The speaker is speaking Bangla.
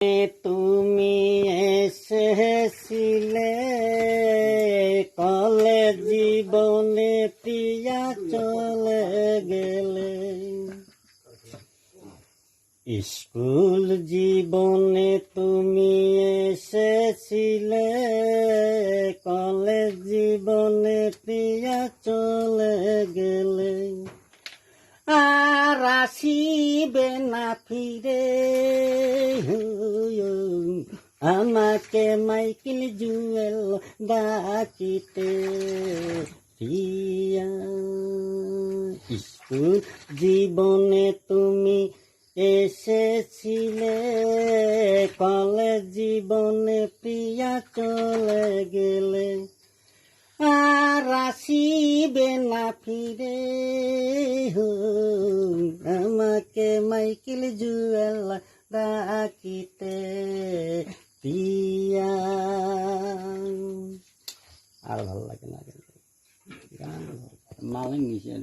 তুমি এসেছিলে কলেজ জীবনে প্রিয়া চলে গেলে, স্কুল জীবনে তুমি এসেছিলে কলেজ জীবনে প্রিয়া চলে গেলে, আর আসিবে না ফিরে আমাকে মাইকেল জুয়েল ডাকিতে প্রিয়া। স্কুল জীবনে তুমি এসেছিলে কলেজ জীবনে প্রিয়া চলে গেলে, আর আসিবে না ফিরে আমাকে মাইকেল জুয়েল ডাকিতে প্রিয়া। আর ভালো লাগে না গান মালিক নিচে